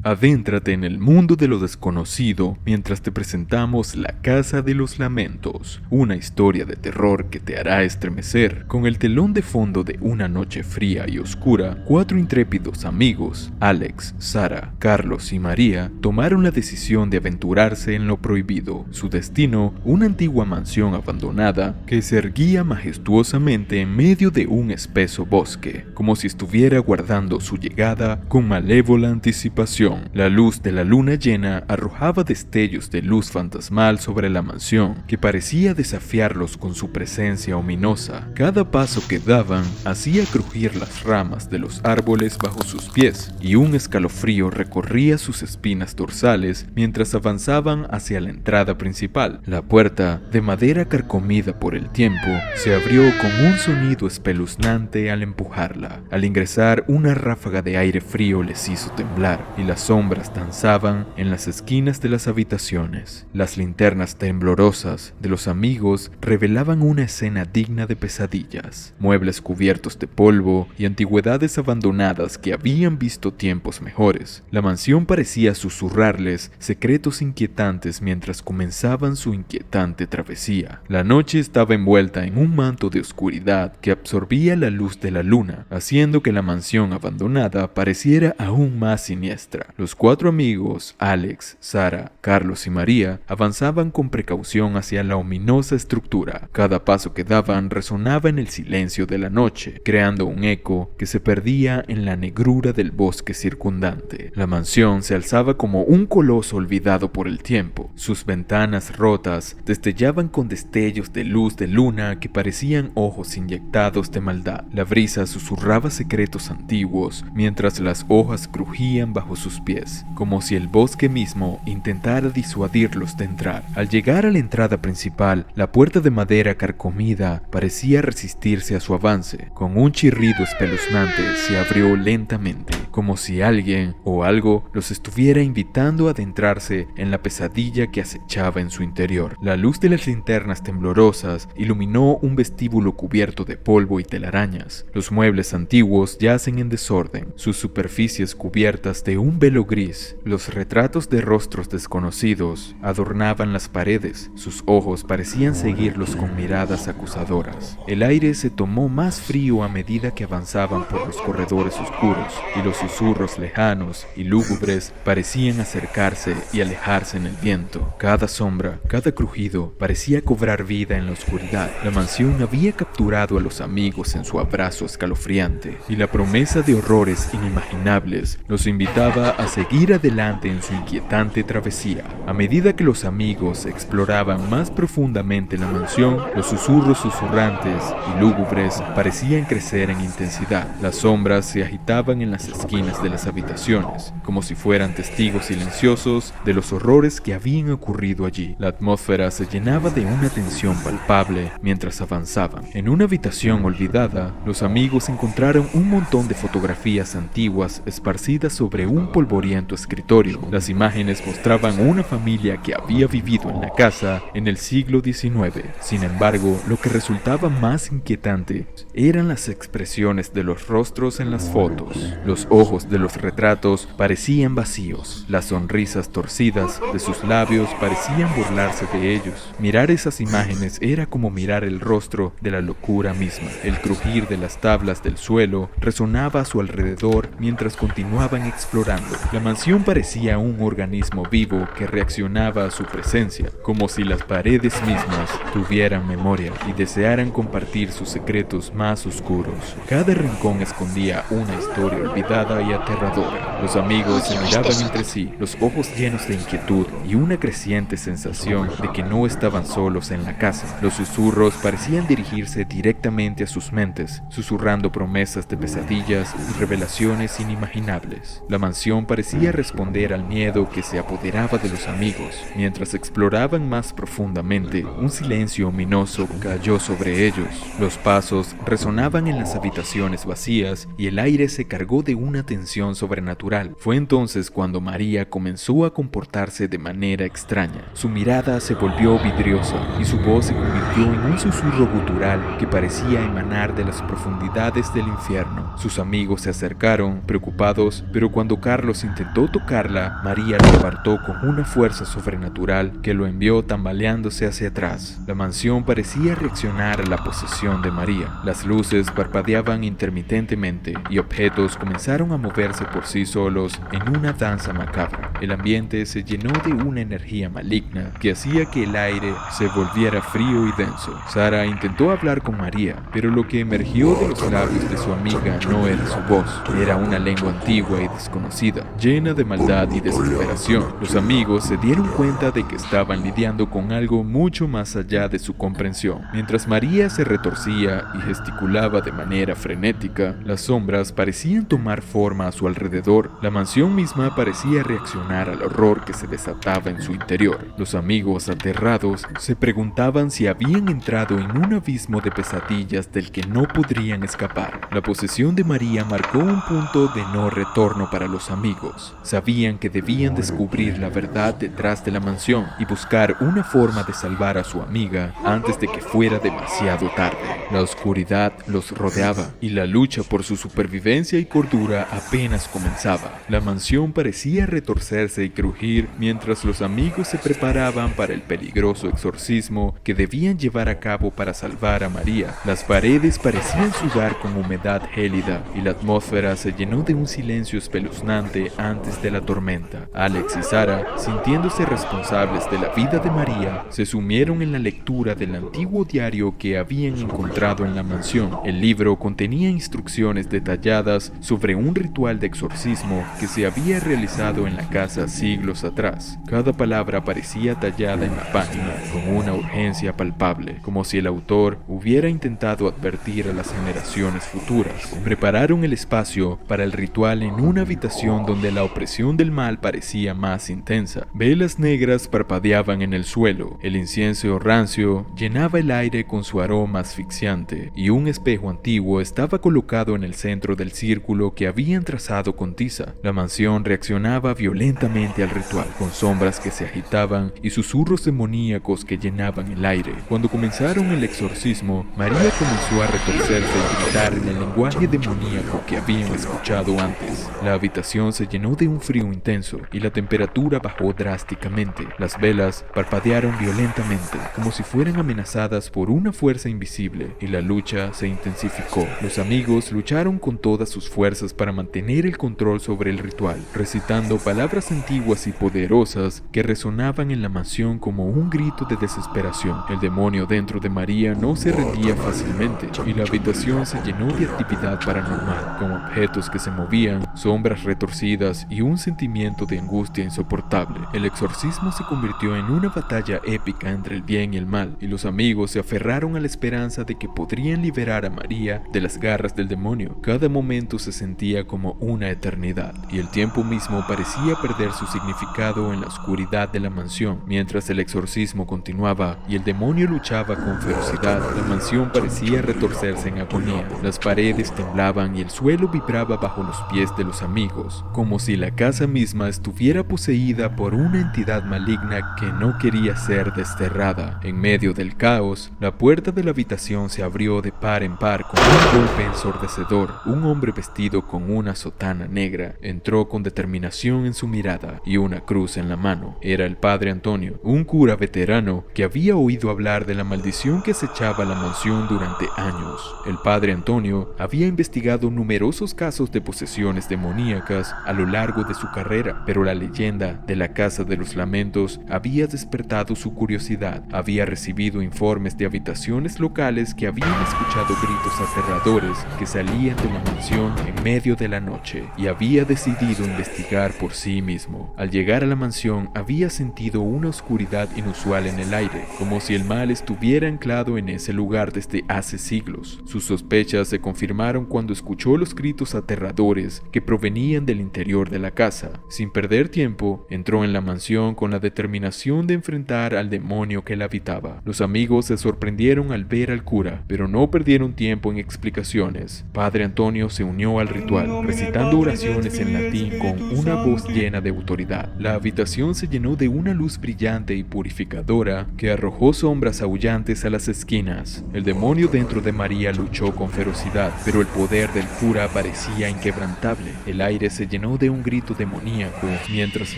Adéntrate en el mundo de lo desconocido mientras te presentamos La Casa de los Lamentos, una historia de terror que te hará estremecer. Con el telón de fondo de una noche fría y oscura, 4 intrépidos amigos, Alex, Sara, Carlos y María, tomaron la decisión de aventurarse en lo prohibido. Su destino, una antigua mansión abandonada que se erguía majestuosamente en medio de un espeso bosque, como si estuviera guardando su llegada con malévola anticipación. La luz de la luna llena arrojaba destellos de luz fantasmal sobre la mansión, que parecía desafiarlos con su presencia ominosa. Cada paso que daban hacía crujir las ramas de los árboles bajo sus pies, y un escalofrío recorría sus espinas dorsales mientras avanzaban hacia la entrada principal. La puerta, de madera carcomida por el tiempo, se abrió con un sonido espeluznante al empujarla. Al ingresar, una ráfaga de aire frío les hizo temblar, y las sombras danzaban en las esquinas de las habitaciones. Las linternas temblorosas de los amigos revelaban una escena digna de pesadillas. Muebles cubiertos de polvo y antigüedades abandonadas que habían visto tiempos mejores. La mansión parecía susurrarles secretos inquietantes mientras comenzaban su inquietante travesía. La noche estaba envuelta en un manto de oscuridad que absorbía la luz de la luna, haciendo que la mansión abandonada pareciera aún más siniestra. Los 4 amigos, Alex, Sara, Carlos y María, avanzaban con precaución hacia la ominosa estructura. Cada paso que daban resonaba en el silencio de la noche, creando un eco que se perdía en la negrura del bosque circundante. La mansión se alzaba como un coloso olvidado por el tiempo. Sus ventanas rotas destellaban con destellos de luz de luna que parecían ojos inyectados de maldad. La brisa susurraba secretos antiguos mientras las hojas crujían bajo sus pies, como si el bosque mismo intentara disuadirlos de entrar. Al llegar a la entrada principal, la puerta de madera carcomida parecía resistirse a su avance. Con un chirrido espeluznante se abrió lentamente, como si alguien o algo los estuviera invitando a adentrarse en la pesadilla que acechaba en su interior. La luz de las linternas temblorosas iluminó un vestíbulo cubierto de polvo y telarañas. Los muebles antiguos yacen en desorden, sus superficies cubiertas de un velo gris. Los retratos de rostros desconocidos adornaban las paredes. Sus ojos parecían seguirlos con miradas acusadoras. El aire se tomó más frío a medida que avanzaban por los corredores oscuros, y los susurros lejanos y lúgubres parecían acercarse y alejarse en el viento. Cada sombra, cada crujido parecía cobrar vida en la oscuridad. La mansión había capturado a los amigos en su abrazo escalofriante, y la promesa de horrores inimaginables los invitaba a seguir adelante en su inquietante travesía. A medida que los amigos exploraban más profundamente la mansión, los susurros susurrantes y lúgubres parecían crecer en intensidad. Las sombras se agitaban en las esquinas de las habitaciones, como si fueran testigos silenciosos de los horrores que habían ocurrido allí. La atmósfera se llenaba de una tensión palpable mientras avanzaban. En una habitación olvidada, los amigos encontraron un montón de fotografías antiguas esparcidas sobre un polvoriento escritorio. Las imágenes mostraban una familia que había vivido en la casa en el siglo XIX. Sin embargo, lo que resultaba más inquietante eran las expresiones de los rostros en las fotos. Los ojos de los retratos parecían vacíos. Las sonrisas torcidas de sus labios parecían burlarse de ellos. Mirar esas imágenes era como mirar el rostro de la locura misma. El crujir de las tablas del suelo resonaba a su alrededor mientras continuaban explorando. La mansión parecía un organismo vivo que reaccionaba a su presencia, como si las paredes mismas tuvieran memoria y desearan compartir sus secretos más oscuros. Cada rincón escondía una historia olvidada y aterradora. Los amigos se miraban entre sí, los ojos llenos de inquietud y una creciente sensación de que no estaban solos en la casa. Los susurros parecían dirigirse directamente a sus mentes, susurrando promesas de pesadillas y revelaciones inimaginables. La mansión parecía responder al miedo que se apoderaba de los amigos. Mientras exploraban más profundamente, un silencio ominoso cayó sobre ellos. Los pasos resonaban en las habitaciones vacías y el aire se cargó de una una tensión sobrenatural. Fue entonces cuando María comenzó a comportarse de manera extraña. Su mirada se volvió vidriosa y su voz se convirtió en un susurro gutural que parecía emanar de las profundidades del infierno. Sus amigos se acercaron, preocupados, pero cuando Carlos intentó tocarla, María lo apartó con una fuerza sobrenatural que lo envió tambaleándose hacia atrás. La mansión parecía reaccionar a la posesión de María. Las luces parpadeaban intermitentemente y objetos comenzaron a moverse por sí solos en una danza macabra. El ambiente se llenó de una energía maligna que hacía que el aire se volviera frío y denso. Sara intentó hablar con María, pero lo que emergió de los labios de su amiga no era su voz, era una lengua antigua y desconocida, llena de maldad y desesperación. Los amigos se dieron cuenta de que estaban lidiando con algo mucho más allá de su comprensión. Mientras María se retorcía y gesticulaba de manera frenética, las sombras parecían tomar forma a su alrededor. La mansión misma parecía reaccionar al horror que se desataba en su interior. Los amigos, aterrados, se preguntaban si habían entrado en un abismo de pesadillas del que no podrían escapar. La posesión de María marcó un punto de no retorno para los amigos. Sabían que debían descubrir la verdad detrás de la mansión y buscar una forma de salvar a su amiga antes de que fuera demasiado tarde. La oscuridad los rodeaba y la lucha por su supervivencia y cordura apenas comenzaba. La mansión parecía retorcerse y crujir mientras los amigos se preparaban para el peligroso exorcismo que debían llevar a cabo para salvar a María. Las paredes parecían sudar con humedad gélida y la atmósfera se llenó de un silencio espeluznante antes de la tormenta. Alex y Sara, sintiéndose responsables de la vida de María, se sumieron en la lectura del antiguo diario que habían encontrado en la mansión. El libro contenía instrucciones detalladas sobre un ritual de exorcismo que se había realizado en la casa siglos atrás. Cada palabra parecía tallada en la página con una urgencia palpable, como si el autor hubiera intentado advertir a las generaciones futuras. Prepararon el espacio para el ritual en una habitación donde la opresión del mal parecía más intensa. Velas negras parpadeaban en el suelo, el incienso rancio llenaba el aire con su aroma asfixiante, y un espejo antiguo estaba colocado en el centro del círculo que habían trazado con tiza. La mansión reaccionaba violentamente al ritual, con sombras que se agitaban y susurros demoníacos que llenaban el aire. Cuando comenzaron el exorcismo, María comenzó a retorcerse y gritar en el lenguaje demoníaco que habían escuchado antes. La habitación se llenó de un frío intenso y la temperatura bajó drásticamente. Las velas parpadearon violentamente, como si fueran amenazadas por una fuerza invisible, y la lucha se intensificó. Los amigos lucharon con todas sus fuerzas para mantener el control sobre el ritual, recitando palabras antiguas y poderosas que resonaban en la mansión como un grito de desesperación. El demonio dentro de María no se rendía fácilmente, y la habitación se llenó de actividad paranormal, con objetos que se movían, sombras retorcidas y un sentimiento de angustia insoportable. El exorcismo se convirtió en una batalla épica entre el bien y el mal, y los amigos se aferraron a la esperanza de que podrían liberar a María de las garras del demonio. Cada momento se sentía como una eternidad, y el tiempo mismo parecía perder su significado en la oscuridad de la mansión. Mientras el exorcismo continuaba y el demonio luchaba con ferocidad, la mansión parecía retorcerse en agonía. Las paredes temblaban y el suelo vibraba bajo los pies de los amigos, como si la casa misma estuviera poseída por una entidad maligna que no quería ser desterrada. En medio del caos, la puerta de la habitación se abrió de par en par con un golpe ensordecedor. Un hombre vestido con una sotana negra entró con determinación en su mirada y una cruz en la mano. Era el padre Antonio, un cura veterano que había oído hablar de la maldición que acechaba la mansión durante años. El padre Antonio había investigado numerosos casos de posesiones demoníacas a lo largo de su carrera, pero la leyenda de la Casa de los Lamentos había despertado su curiosidad. Había recibido informes de habitaciones locales que habían escuchado gritos aterradores que salían de la mansión en medio de la noche, y había decidido investigar por sí mismo. Al llegar a la mansión había sentido una oscuridad inusual en el aire, como si el mal estuviera anclado en ese lugar desde hace siglos. Sus sospechas se confirmaron cuando escuchó los gritos aterradores que provenían del interior de la casa. Sin perder tiempo, entró en la mansión con la determinación de enfrentar al demonio que la habitaba. Los amigos se sorprendieron al ver al cura, pero no perdieron tiempo en explicaciones. Padre Antonio se unió al ritual espiritual, recitando oraciones en latín con una voz llena de autoridad. La habitación se llenó de una luz brillante y purificadora que arrojó sombras aullantes a las esquinas. El demonio dentro de María luchó con ferocidad, pero el poder del cura parecía inquebrantable. El aire se llenó de un grito demoníaco, mientras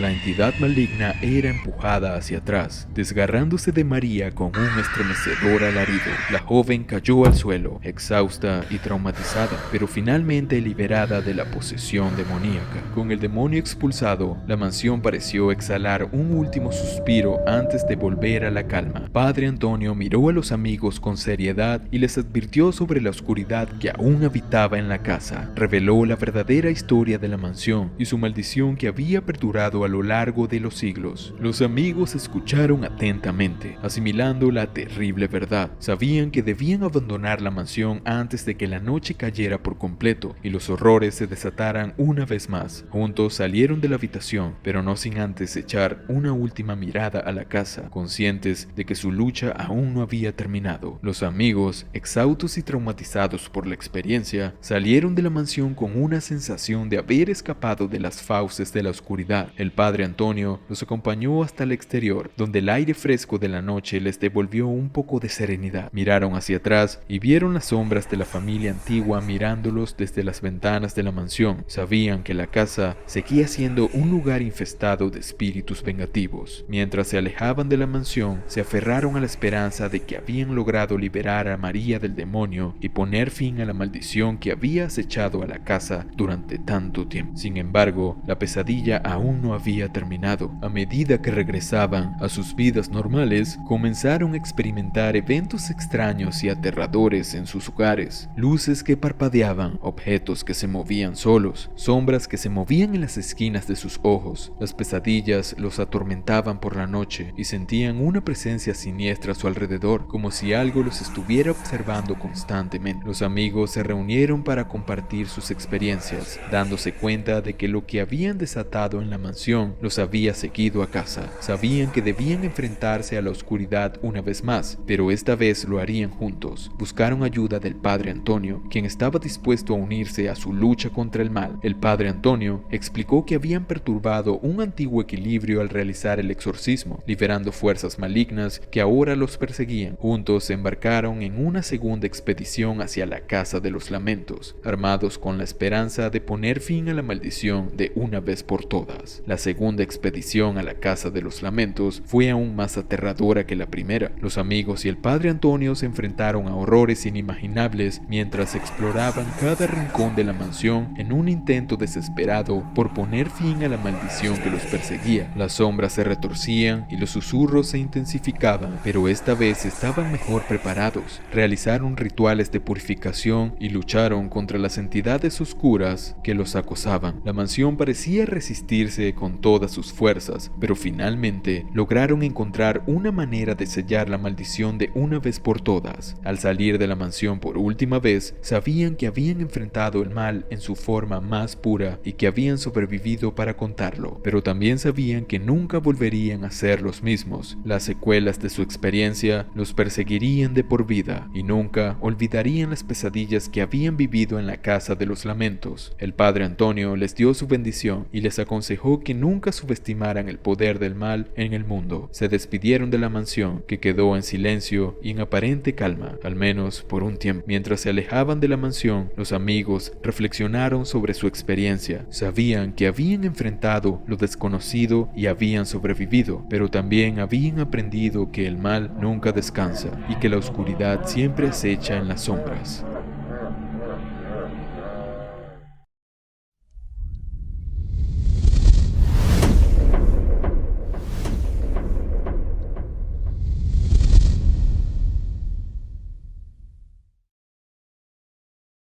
la entidad maligna era empujada hacia atrás, desgarrándose de María con un estremecedor alarido. La joven cayó al suelo, exhausta y traumatizada, pero finalmente liberada de la posesión demoníaca. Con el demonio expulsado, la mansión pareció exhalar un último suspiro antes de volver a la calma. Padre Antonio miró a los amigos con seriedad y les advirtió sobre la oscuridad que aún habitaba en la casa. Reveló la verdadera historia de la mansión y su maldición que había perdurado a lo largo de los siglos. Los amigos escucharon atentamente, asimilando la terrible verdad. Sabían que debían abandonar la mansión antes de que la noche cayera por completo y los horrores se desataran una vez más. Juntos salieron de la habitación, pero no sin antes echar una última mirada a la casa, conscientes de que su lucha aún no había terminado. Los amigos, exhaustos y traumatizados por la experiencia, salieron de la mansión con una sensación de haber escapado de las fauces de la oscuridad. El padre Antonio los acompañó hasta el exterior, donde el aire fresco de la noche les devolvió un poco de serenidad. Miraron hacia atrás y vieron las sombras de la familia antigua mirándolos desde las ventanas de la mansión. Sabían que la casa seguía siendo un lugar infestado de espíritus vengativos. Mientras se alejaban de la mansión, se aferraron a la esperanza de que habían logrado liberar a María del demonio y poner fin a la maldición que había acechado a la casa durante tanto tiempo. Sin embargo, la pesadilla aún no había terminado. A medida que regresaban a sus vidas normales, comenzaron a experimentar eventos extraños y aterradores en sus hogares. Luces que parpadeaban, objetos que se movían solos, sombras que se movían en las esquinas de sus ojos. Las pesadillas los atormentaban por la noche y sentían una presencia siniestra a su alrededor, como si algo los estuviera observando constantemente. Los amigos se reunieron para compartir sus experiencias, dándose cuenta de que lo que habían desatado en la mansión los había seguido a casa. Sabían que debían enfrentarse a la oscuridad una vez más, pero esta vez lo harían juntos. Buscaron ayuda del padre Antonio, quien estaba dispuesto a unirse a su lucha contra el mal. El padre Antonio explicó que habían perturbado un antiguo equilibrio al realizar el exorcismo, liberando fuerzas malignas que ahora los perseguían. Juntos se embarcaron en una segunda expedición hacia la Casa de los Lamentos, armados con la esperanza de poner fin a la maldición de una vez por todas. La segunda expedición a la Casa de los Lamentos fue aún más aterradora que la primera. Los amigos y el padre Antonio se enfrentaron a horrores inimaginables mientras exploraban cada rincón de la mansión en un intento desesperado por poner fin a la maldición que los perseguía. Las sombras se retorcían y los susurros se intensificaban, pero esta vez estaban mejor preparados. Realizaron rituales de purificación y lucharon contra las entidades oscuras que los acosaban. La mansión parecía resistirse con todas sus fuerzas, pero finalmente lograron encontrar una manera de sellar la maldición de una vez por todas. Al salir de la mansión por última vez, sabían que habían enfrentado el mal en su forma más pura y que habían sobrevivido para contarlo, pero también sabían que nunca volverían a ser los mismos. Las secuelas de su experiencia los perseguirían de por vida y nunca olvidarían las pesadillas que habían vivido en la Casa de los Lamentos. El padre Antonio les dio su bendición y les aconsejó que nunca subestimaran el poder del mal en el mundo. Se despidieron de la mansión, que quedó en silencio y en aparente calma, al menos por un tiempo. Mientras se alejaban de la mansión, los amigos reflexionaron sobre su experiencia. Sabían que habían enfrentado lo desconocido y habían sobrevivido, pero también habían aprendido que el mal nunca descansa y que la oscuridad siempre acecha en las sombras.